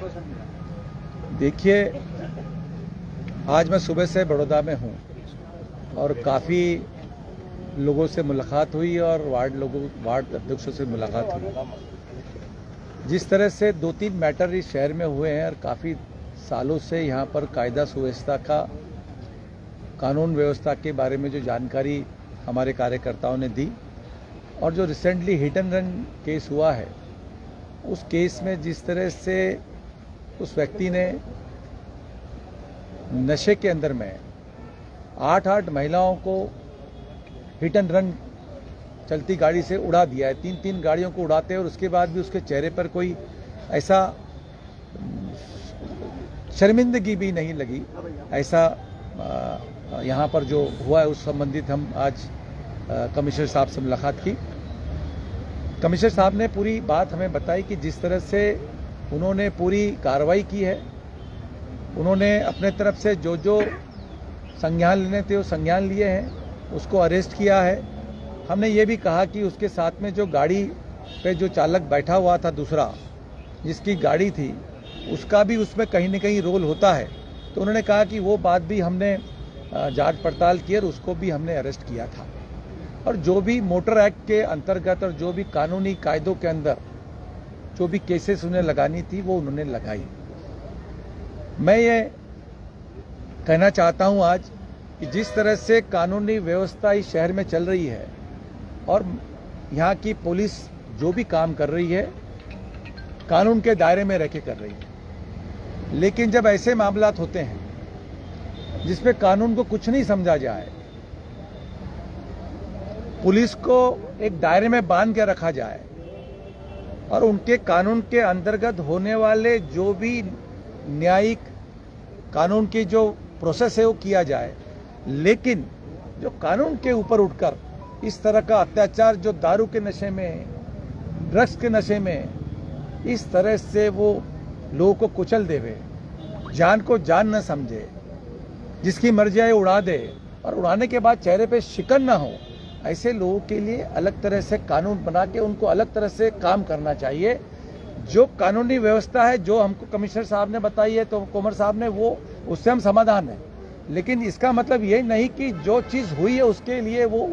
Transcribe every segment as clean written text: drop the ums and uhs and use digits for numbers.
आश्वासन मिला? देखिए, आज मैं सुबह से बड़ौदा में हूँ और काफ़ी लोगों से मुलाकात हुई और वार्ड अध्यक्षों से मुलाकात हुई। जिस तरह से 2-3 मैटर इस शहर में हुए हैं और काफ़ी सालों से यहाँ पर कायदा सुव्यवस्था का, कानून व्यवस्था के बारे में जो जानकारी हमारे कार्यकर्ताओं ने दी और जो recently hit and run case हुआ है, उस केस में जिस तरह से उस व्यक्ति ने नशे के अंदर में 8 महिलाओं को हिट एंड रन चलती गाड़ी से उड़ा दिया है, 3 गाड़ियों को उड़ाते हैं और उसके बाद भी उसके चेहरे पर कोई ऐसा शर्मिंदगी भी नहीं लगी। ऐसा यहाँ पर जो हुआ है उस संबंधित हम आज कमिश्नर साहब से मुलाकात की। कमिश्नर साहब ने पूरी बात हमें बताई कि जिस तरह से उन्होंने पूरी कार्रवाई की है, उन्होंने अपने तरफ से जो जो संज्ञान लेने थे वो संज्ञान लिए हैं, उसको अरेस्ट किया है। हमने ये भी कहा कि उसके साथ में जो गाड़ी पे जो चालक बैठा हुआ था, दूसरा जिसकी गाड़ी थी, उसका भी उसमें कहीं न कहीं रोल होता है। तो उन्होंने कहा कि वो बात भी हमने जांच पड़ताल की और उसको भी हमने अरेस्ट किया था। और जो भी मोटर एक्ट के अंतर्गत और जो भी कानूनी कायदों के अंदर जो भी केसेस उन्हें लगानी थी वो उन्होंने लगाई। मैं ये कहना चाहता हूं आज कि जिस तरह से कानूनी व्यवस्था इस शहर में चल रही है और यहाँ की पुलिस जो भी काम कर रही है, कानून के दायरे में रह के कर रही है। लेकिन जब ऐसे मामलात होते हैं जिसमें कानून को कुछ नहीं समझा जाए, पुलिस को एक दायरे में बांध के रखा जाए और उनके कानून के अंतर्गत होने वाले जो भी न्यायिक कानून की जो प्रोसेस है वो किया जाए, लेकिन जो कानून के ऊपर उठकर इस तरह का अत्याचार, जो दारू के नशे में, ड्रग्स के नशे में इस तरह से वो लोगों को कुचल देवे, जान को जान न समझे, जिसकी मर्जी आए उड़ा दे और उड़ाने के बाद चेहरे पे शिकन ना हो, ऐसे लोगों के लिए अलग तरह से कानून बना के उनको अलग तरह से काम करना चाहिए। जो कानूनी व्यवस्था है, जो हमको कमिश्नर साहब ने बताई है, तो कोमर साहब ने, वो उससे हम समाधान है। लेकिन इसका मतलब ये नहीं कि जो चीज़ हुई है उसके लिए वो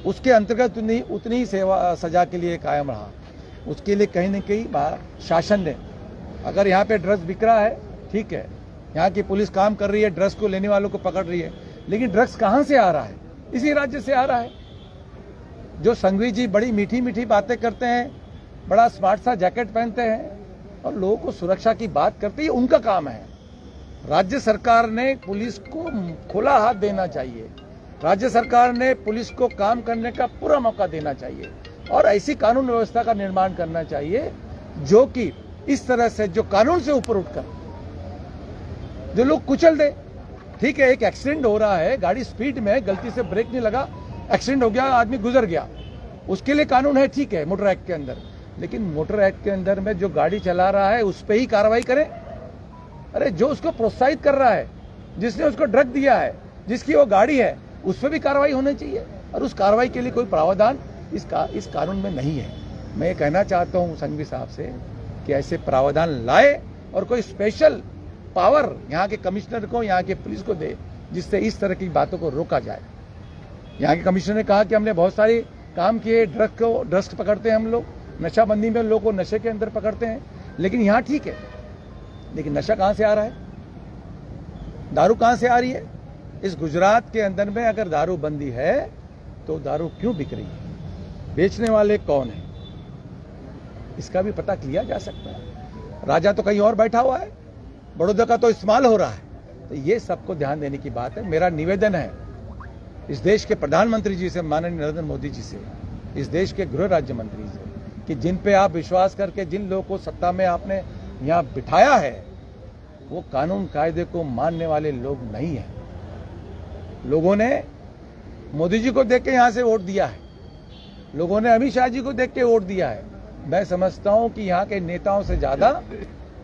उसके अंतर्गत उतनी ही सजा के लिए कायम रहा। उसके लिए कहीं न कहीं शासन ने, अगर यहाँ पे ड्रग्स बिक रहा है, ठीक है, यहाँ की पुलिस काम कर रही है, ड्रग्स को लेने वालों को पकड़ रही है, लेकिन ड्रग्स कहाँ से आ रहा है? इसी राज्य से आ रहा है। जो संघवी जी बड़ी मीठी मीठी बातें करते हैं, बड़ा स्मार्ट सा जैकेट पहनते हैं और लोगों को सुरक्षा की बात करते हैं, उनका काम है। राज्य सरकार ने पुलिस को खुला हाथ देना चाहिए, राज्य सरकार ने पुलिस को काम करने का पूरा मौका देना चाहिए और ऐसी कानून व्यवस्था का निर्माण करना चाहिए जो कि इस तरह से जो कानून से ऊपर उठकर जो लोग कुचल दे। ठीक है, एक एक्सीडेंट हो रहा है, गाड़ी स्पीड में है, गलती से ब्रेक नहीं लगा, एक्सीडेंट हो गया, आदमी गुजर गया, उसके लिए कानून है, ठीक है, मोटर एक्ट के अंदर। लेकिन मोटर एक्ट के अंदर में जो गाड़ी चला रहा है उस पर ही कार्रवाई करें। अरे जो उसको प्रोत्साहित कर रहा है, जिसने उसको ड्रग दिया है, जिसकी वो गाड़ी है, उस पर भी कार्रवाई होनी चाहिए और उस कार्रवाई के लिए कोई प्रावधान इस कानून में नहीं है। मैं ये कहना चाहता हूँ संघवी साहब से कि ऐसे प्रावधान लाए और कोई स्पेशल पावर यहाँ के कमिश्नर को, यहाँ के पुलिस को दे, जिससे इस तरह की बातों को रोका जाए। यहाँ के कमिश्नर ने कहा कि हमने बहुत सारे काम किए, ड्रग्स पकड़ते हैं हम लोग, नशाबंदी में लोगों को नशे के अंदर पकड़ते हैं, लेकिन यहाँ ठीक है, लेकिन नशा कहाँ से आ रहा है? दारू कहाँ से आ रही है? इस गुजरात के अंदर में अगर दारू बंदी है तो दारू क्यों बिक रही है? बेचने वाले कौन है? इसका भी पता किया जा सकता है। राजा तो कहीं और बैठा हुआ है, बड़ौदा का तो इस्तेमाल हो रहा है। तो ये सबको ध्यान देने की बात है। मेरा निवेदन है इस देश के प्रधानमंत्री जी से, माननीय नरेंद्र मोदी जी से, इस देश के गृह राज्य मंत्री से, कि जिन पे आप विश्वास करके जिन लोगों को सत्ता में आपने यहाँ बिठाया है, वो कानून कायदे को मानने वाले लोग नहीं हैं। लोगों ने मोदी जी को देख के यहाँ से वोट दिया है, लोगों ने अमित शाह जी को देख के वोट दिया है। मैं समझता हूँ कि यहाँ के नेताओं से ज्यादा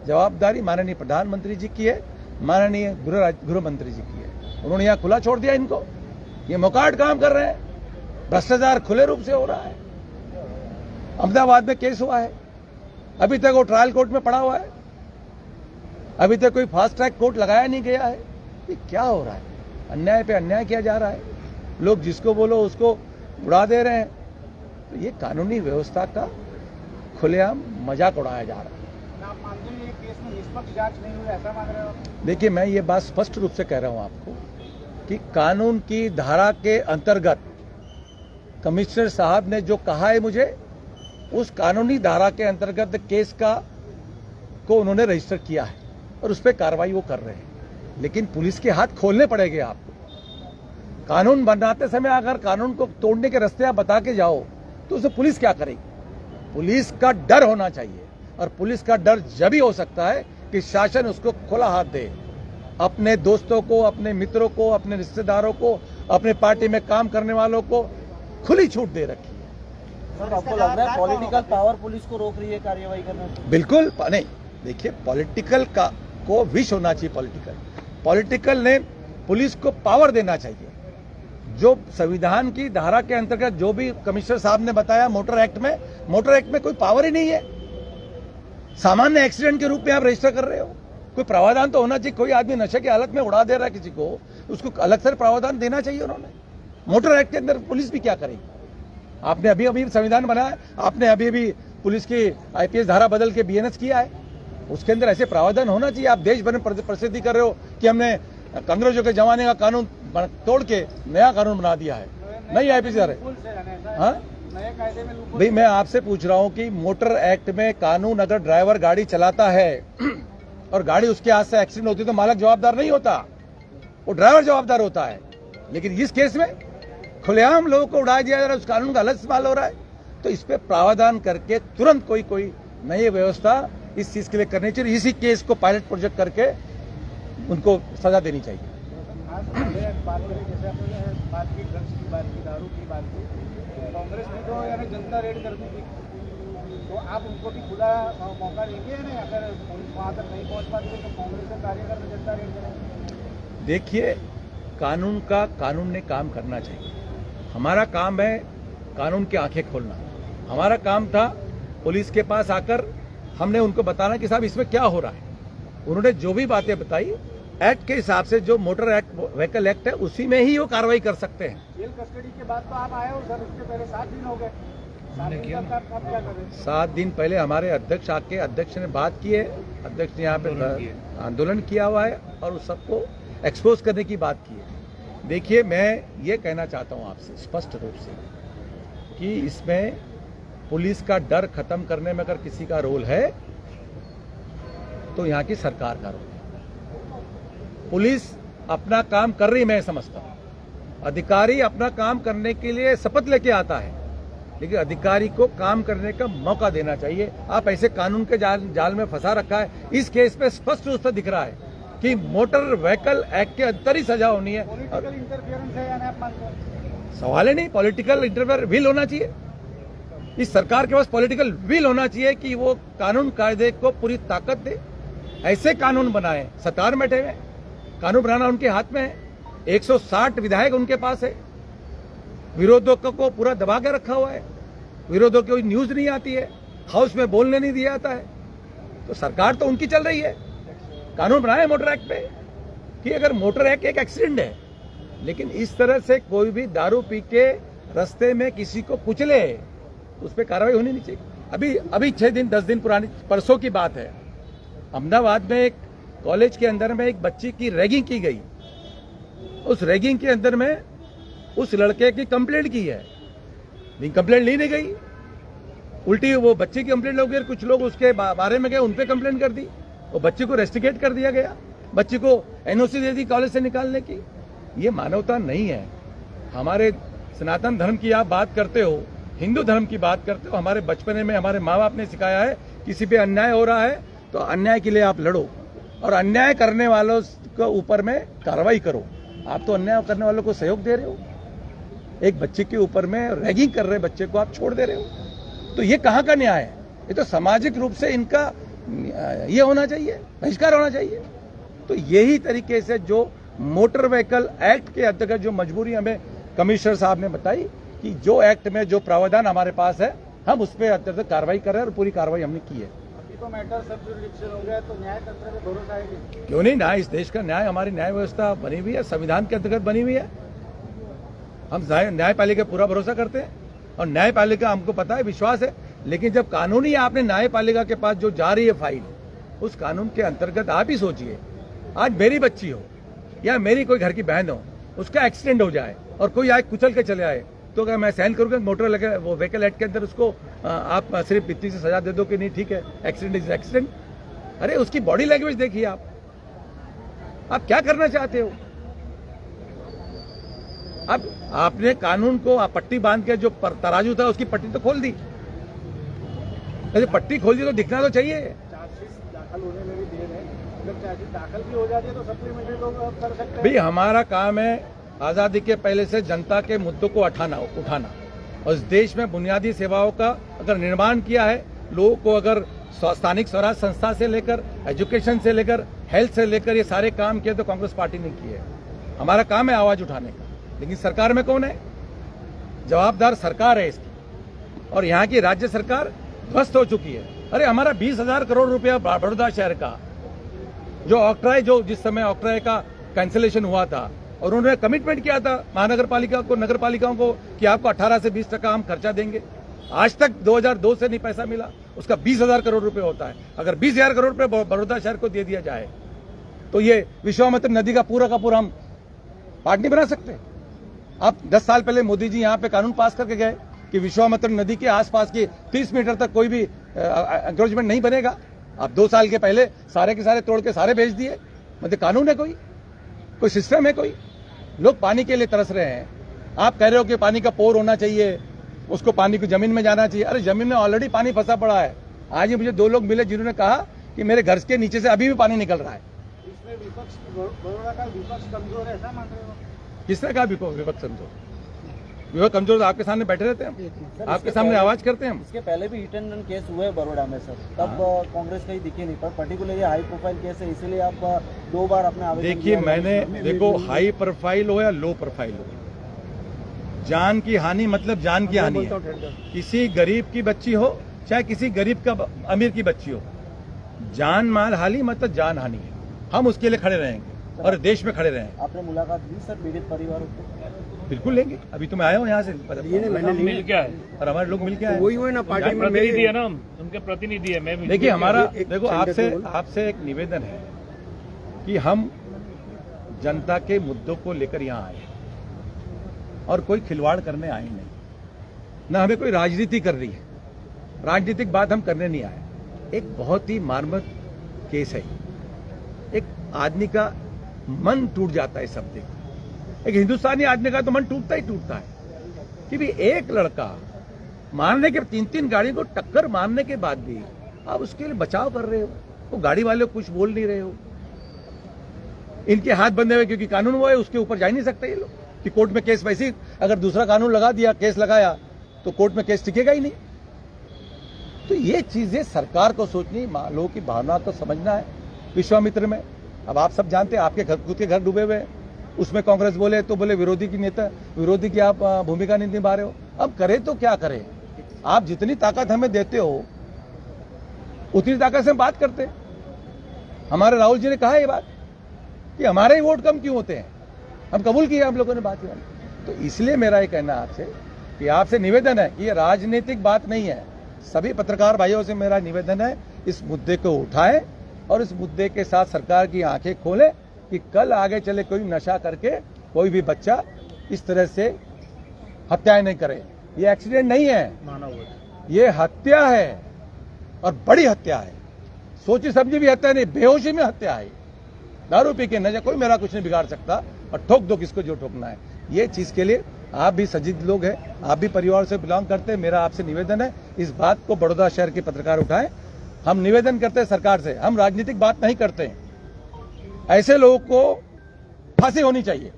जवाबदारी माननीय प्रधानमंत्री जी की है, माननीय गृह मंत्री जी की है। उन्होंने यहाँ खुला छोड़ दिया इनको, ये मुकाट काम कर रहे हैं, भ्रष्टाचार खुले रूप से हो रहा है। अहमदाबाद में केस हुआ है, अभी तक वो ट्रायल कोर्ट में पड़ा हुआ है। अभी तक कोई फास्ट ट्रैक कोर्ट लगाया नहीं गया है। ये क्या हो रहा है? अन्याय पे अन्याय किया जा रहा है। लोग जिसको बोलो उसको उड़ा दे रहे हैं। तो ये कानूनी व्यवस्था का खुलेआम मजाक उड़ाया जा रहा है। आप मानते हैं ये केस में निष्पक्ष जांच नहीं हुई, ऐसा मान रहे हो? देखिए, मैं ये बात स्पष्ट रूप से कह रहा हूं आपको कि कानून की धारा के अंतर्गत कमिश्नर साहब ने जो कहा है मुझे, उस कानूनी धारा के अंतर्गत केस को उन्होंने रजिस्टर किया है और उस पर कार्रवाई वो कर रहे हैं। लेकिन पुलिस के हाथ खोलने पड़ेंगे आपको। कानून बनाते समय अगर कानून को तोड़ने के रास्ते आप बता के जाओ तो उसे पुलिस क्या करेगी? पुलिस का डर होना चाहिए, और पुलिस का डर जब ही हो सकता है कि शासन उसको खुला हाथ दे। अपने दोस्तों को, अपने मित्रों को, अपने रिश्तेदारों को, अपने पार्टी में काम करने वालों को खुली छूट दे रखी है। सर, आपको लग रहा है पॉलिटिकल पावर पुलिस को रोक रही है कार्रवाई करने से? बिल्कुल नहीं। देखिए, पॉलिटिकल का को विश होना चाहिए। पॉलिटिकल ने पुलिस को पावर देना चाहिए। जो संविधान की धारा के अंतर्गत जो भी कमिश्नर साहब ने बताया मोटर एक्ट में कोई पावर ही नहीं है। सामान्य एक्सीडेंट के रूप में आप रजिस्टर कर रहे हो। कोई प्रावधान तो होना चाहिए। कोई आदमी नशे की हालत में उड़ा दे रहा है किसी को, उसको अलग से प्रावधान देना चाहिए उन्होंने। मोटर एक्ट के अंदर पुलिस भी क्या करेगी? आपने अभी संविधान बनाया, आपने अभी पुलिस की आईपीएस धारा बदल के बीएनएस किया है, उसके अंदर ऐसे प्रावधान होना चाहिए। आप देश भर में प्रसिद्धि कर रहे हो कि हमने अंग्रेजों के जमाने का कानून तोड़ के नया कानून बना दिया है। नहीं आईपीएस धारा, हाँ भाई, मैं आपसे पूछ रहा हूं कि मोटर एक्ट में कानून, अगर ड्राइवर गाड़ी चलाता है और गाड़ी उसके हाथ से एक्सीडेंट होती है तो मालक जवाबदार नहीं होता, वो ड्राइवर जवाबदार होता है। लेकिन इस केस में खुलेआम लोगों को उड़ाया दिया जा रहा है, उस कानून का अलग इस्तेमाल हो रहा है। तो इस पे प्रावधान करके तुरंत कोई नई व्यवस्था इस चीज के लिए करनी चाहिए। इसी केस को पायलट प्रोजेक्ट करके उनको सजा देनी चाहिए। बात करें, जैसे आपने बात की ड्रग्स की बात की, दारू की बात की, कांग्रेस ने तो यानी जनता रेड कर दी थी, तो आप उनको भी खुला मौका देंगे या नहीं? अगर वहाँ तक नहीं पहुँच पाते तो कांग्रेस के कार्यकर्ता जनता रेड करेंगे? देखिए, कानून ने काम करना चाहिए। हमारा काम है कानून की आंखें खोलना। हमारा काम था पुलिस के पास आकर हमने उनको बताना कि साहब इसमें क्या हो रहा है। उन्होंने जो भी बातें बताई, एक्ट के हिसाब से जो मोटर एक्ट, व्हीकल एक्ट है, उसी में ही वो कार्रवाई कर सकते हैं। जेल कस्टडी के बाद तो आप आए हो सर, उसके पहले 7 दिन हो गए। 7 दिन तक आप क्या कर रहे हैं? 7 दिन पहले हमारे अध्यक्ष आके, अध्यक्ष ने बात की है। अध्यक्ष ने यहाँ पे आंदोलन किया हुआ है और उस सबको एक्सपोज करने की बात की है। देखिए, मैं ये कहना चाहता हूँ आपसे स्पष्ट रूप से कि इसमें पुलिस का डर खत्म करने में अगर किसी का रोल है तो यहाँ की सरकार का रोल है। पुलिस अपना काम कर रही, मैं समझता हूँ। अधिकारी अपना काम करने के लिए शपथ लेके आता है, लेकिन अधिकारी को काम करने का मौका देना चाहिए। आप ऐसे कानून के जाल में फंसा रखा है। इस केस पे स्पष्ट रूप से दिख रहा है कि मोटर व्हीकल एक्ट के अंदर ही सजा होनी है। पॉलिटिकल इंटरफेरेंस है या नहीं, आप मानते हैं? सवाल ही नहीं। पॉलिटिकल इंटरफेयर विल होना चाहिए। इस सरकार के पास पॉलिटिकल विल होना चाहिए कि वो कानून कायदे को पूरी ताकत दे, ऐसे कानून बनाए। सरकार में बैठे हुए, कानून बनाना उनके हाथ में है। 160 विधायक उनके पास है। विरोधकों को पूरा दबा के रखा हुआ है। विरोधों की कोई न्यूज नहीं आती है, हाउस में बोलने नहीं दिया जाता है। तो सरकार तो उनकी चल रही है। कानून बनाए मोटर एक्ट पे कि अगर मोटर एक्ट एक एक्सीडेंट है, लेकिन इस तरह से कोई भी दारू पी के रास्ते में किसी को कुचले तो उस पर कार्रवाई होनी नहीं चाहिए। अभी 6 दिन 10 दिन पुरानी, परसों की बात है, अहमदाबाद में एक कॉलेज के अंदर में एक बच्ची की रैगिंग की गई। उस रैगिंग के अंदर में उस लड़के की कंप्लेंट की है, लेकिन कंप्लेंट ली नहीं गई। उल्टी वो बच्चे की कंप्लेंट हो गई, कुछ लोग उसके बारे में गए, उन पे कंप्लेंट कर दी। वो बच्चे को रेस्टिकेट कर दिया गया, बच्ची को एनओसी दे दी कॉलेज से निकालने की। ये मानवता नहीं है। हमारे सनातन धर्म की आप बात करते हो, हिंदू धर्म की बात करते हो। हमारे बचपने में हमारे माँ बाप ने सिखाया है, किसी पे अन्याय हो रहा है तो अन्याय के लिए आप लड़ो और अन्याय करने वालों के ऊपर में कार्रवाई करो। आप तो अन्याय करने वालों को सहयोग दे रहे हो। एक बच्चे के ऊपर में रैगिंग कर रहे बच्चे को आप छोड़ दे रहे हो, तो ये कहाँ का न्याय है? ये तो सामाजिक रूप से इनका ये होना चाहिए, बहिष्कार होना चाहिए। तो यही तरीके से जो मोटर व्हीकल एक्ट के अंतर्गत जो मजबूरी हमें कमिश्नर साहब ने बताई कि जो एक्ट में जो प्रावधान हमारे पास है, हम उस पर अंतर्गत कार्रवाई कर रहे हैं और पूरी कार्रवाई हमने की है। ही तो मैटर सब जुरिडिक्शन हो गया, तो न्याय तंत्र पे भरोसा है कि क्यों नहीं? न्याय, इस देश का न्याय, हमारी न्याय व्यवस्था बनी हुई है, संविधान के अंतर्गत बनी हुई है। हम न्यायपालिका पूरा भरोसा करते हैं और न्यायपालिका हमको पता है, विश्वास है। लेकिन जब कानूनी आपने न्यायपालिका के पास जो जा रही है फाइल, उस कानून के अंतर्गत आप ही सोचिए, आज मेरी बच्ची हो या मेरी कोई घर की बहन हो, उसका एक्सीडेंट हो जाए और कोई आए कुचल के चले आए, तो क्या मैं सहन करूंगा? मोटर लगे वो व्हीकल एक्ट के अंदर उसको आप सिर्फ इतनी सी सजा दे दो कि नहीं ठीक है, एक्सीडेंट इज एक्सीडेंट। अरे उसकी बॉडी लैंग्वेज देखिए आप क्या करना चाहते हो? अब आपने कानून को पट्टी बांध के जो तराजू था उसकी पट्टी तो खोल दी, पट्टी खोल दी तो दिखना तो चाहिए। चार्जशीट दाखिल होने में भी देर है, अगर चार्जशीट दाखिल भी हो जाती है तो सप्लीमेंट्री तो कर सकते हैं। भाई हमारा काम है आजादी के पहले से जनता के मुद्दों को उठाना और इस देश में बुनियादी सेवाओं का अगर निर्माण किया है, लोगों को अगर स्थानिक स्वराज संस्था से लेकर एजुकेशन से लेकर हेल्थ से लेकर ये सारे काम किए तो कांग्रेस पार्टी ने किए। हमारा काम है आवाज उठाने का, लेकिन सरकार में कौन है? जवाबदार सरकार है इसकी, और यहाँ की राज्य सरकार ध्वस्त हो चुकी है। अरे हमारा 20,000 करोड़ रुपया बड़ौदा शहर का जो ऑक्ट्राय, जो जिस समय ऑक्ट्राय का कैंसिलेशन हुआ था और उन्होंने कमिटमेंट किया था महानगर पालिका को, नगर पालिकाओं को कि आपको 18 से 20% हम खर्चा देंगे। आज तक 2002 से नहीं पैसा मिला, उसका 20,000 करोड़ रुपए होता है। अगर 20,000 करोड़ रुपए बड़ौदा शहर को दे दिया जाए तो ये विश्वामित्र नदी का पूरा हम पार्ट नहीं बना सकते। अब 10 साल पहले मोदी जी यहाँ पे कानून पास करके गए कि विश्वामित्र नदी के आसपास के 30 मीटर तक कोई भी एंक्रोचमेंट नहीं बनेगा। अब 2 साल के पहले सारे के सारे तोड़ के सारे भेज दिए। मतलब कानून है कोई सिस्टम है कोई? लोग पानी के लिए तरस रहे हैं, आप कह रहे हो कि पानी का पोर होना चाहिए, उसको पानी को जमीन में जाना चाहिए। अरे जमीन में ऑलरेडी पानी फंसा पड़ा है। आज ही मुझे 2 लोग मिले जिन्होंने कहा कि मेरे घर के नीचे से अभी भी पानी निकल रहा है। इसमें विपक्ष, बड़ौदा का विपक्ष कमजोर है, ऐसा मान रहे हो? किसने कहा विपक्ष कमजोर? विपक्ष कमजोर? आपके सामने बैठे रहते हैं, आपके सामने आवाज करते हैं हम। इसके पहले भी हिट एंड रन केस हुए बड़ौदा में सर, तब कांग्रेस कहीं दिखी नहीं, पर पर्टिकुलरली हाई प्रोफाइल केस है, इसीलिए आप 2 बार अपने आवेदन देखिए, मैंने देखो हाई प्रोफाइल हो या लो प्रोफाइल हो, जान की हानि मतलब जान की हानि है। किसी गरीब की बच्ची हो चाहे किसी गरीब का अमीर की बच्ची हो, जान माल हानि मतलब जान हानि है। हम उसके लिए खड़े रहेंगे और देश में खड़े रहेंगे। आपने मुलाकात दी सर पीड़ित परिवारों को? बिल्कुल लेंगे। अभी तो मैं आया हूँ यहाँ से, मैंने मिल के आए और हमारे लोग मिल के आए। वही हुए ना, पार्टी में प्रतिनिधि है ना, हम उनके प्रतिनिधि है। मैं भी देखिए हमारा, देखो आपसे एक निवेदन है कि हम जनता के मुद्दों को लेकर यहाँ आए और कोई खिलवाड़ करने आए नहीं, ना हमें कोई राजनीति कर रही है। राजनीतिक बात हम करने नहीं आए। एक बहुत ही मार्मिक केस है, एक आदमी का मन टूट जाता है सब देख। एक हिंदुस्तानी आदमी का तो मन टूटता ही टूटता है कि भी एक लड़का मारने के 3 गाड़ी को टक्कर मारने के बाद भी आप उसके लिए बचाव कर रहे हो, वो गाड़ी वाले कुछ बोल नहीं रहे हो। इनके हाथ बंधे हुए क्योंकि कानून वो है, उसके ऊपर जा ही नहीं सकते ये लोग कि कोर्ट में केस। वैसे ही अगर दूसरा कानून लगा दिया, केस लगाया, तो कोर्ट में केस टिकेगा ही नहीं। तो ये चीजें सरकार को सोचनी, लोगों की भावना को समझना है। विश्वामित्र में अब आप सब जानते हैं, आपके खुद के घर डूबे हुए हैं, उसमें कांग्रेस बोले तो बोले विरोधी की आप भूमिका नहीं निभा रहे हो। अब करे तो क्या करें? आप जितनी ताकत हमें देते हो उतनी ताकत से हम बात करते हैं। हमारे राहुल जी ने कहा ये बात कि हमारे ही वोट कम क्यों होते हैं, हम कबूल किए हम लोगों ने बात। तो इसलिए मेरा ये कहना आपसे कि आपसे निवेदन है कि ये राजनीतिक बात नहीं है। सभी पत्रकार भाइयों से मेरा निवेदन है, इस मुद्दे को उठाएं और इस मुद्दे के साथ सरकार की आंखें खोलें कि कल आगे चले कोई नशा करके कोई भी बच्चा इस तरह से हत्याएं नहीं करे। ये एक्सीडेंट नहीं है, ये हत्या है और बड़ी हत्या है। सोची समझी भी हत्या नहीं, बेहोशी में हत्या है। दारू पी के नशा, कोई मेरा कुछ नहीं बिगाड़ सकता और ठोक दो किसको जो ठोकना है। ये चीज के लिए आप भी सजीद लोग हैं, आप भी परिवार से बिलोंग करते हैं। मेरा आपसे निवेदन है, इस बात को बड़ौदा शहर के पत्रकार उठाएं। हम निवेदन करते हैं सरकार से, हम राजनीतिक बात नहीं करते हैं। ऐसे लोगों को फांसी होनी चाहिए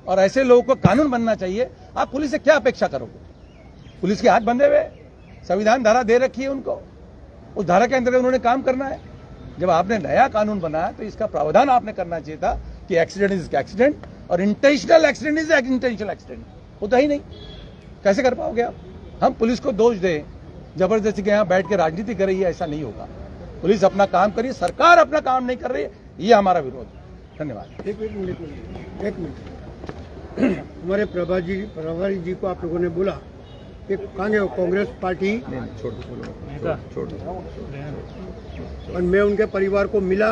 और ऐसे लोगों को कानून बनना चाहिए। आप पुलिस से क्या अपेक्षा करोगे? पुलिस के हाथ बंधे हुए, संविधान धारा दे रखी है उनको, उस धारा के अंतर्गत उन्होंने काम करना है। जब आपने नया कानून बनाया तो इसका प्रावधान आपने करना चाहिए था कि एक्सीडेंट इज एक्सीडेंट और intentional accident is intentional accident. होता ही नहीं, कैसे कर पाओगे आप? हम पुलिस को दोष दें जबरदस्ती के यहाँ बैठ के राजनीति कर रही है, ऐसा नहीं होगा। पुलिस अपना काम करिए, सरकार अपना काम नहीं कर रही है, ये हमारा विरोध है। धन्यवाद। एक मिनट हमारे प्रभारी जी को आप लोगों ने बोला कि कहाँ गए हो? कांग्रेस पार्टी, छोड़ दो। और मैं उनके परिवार को मिला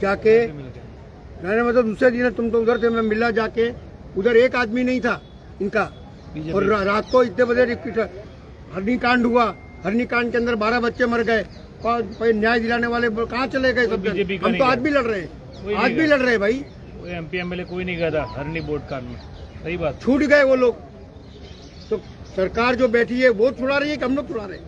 जाके, मैंने मतलब दूसरे दिन तुम तो उधर थे, मैं मिला जाके, उधर एक आदमी नहीं था इनका। और रात को इतने बजे हरनी कांड हुआ, हरनी कांड के अंदर 12 बच्चे मर गए, और न्याय दिलाने वाले कहाँ चले गए सब? हम तो आज भी लड़ रहे हैं, आज भी लड़ रहे हैं भाई। MP MLA कोई नहीं गया था हरनी बोर्ड कांड में, सही बात। छूट गए वो लोग, तो सरकार जो बैठी है वो छुड़ा रही है कि हम लोग छुड़ा रहे हैं?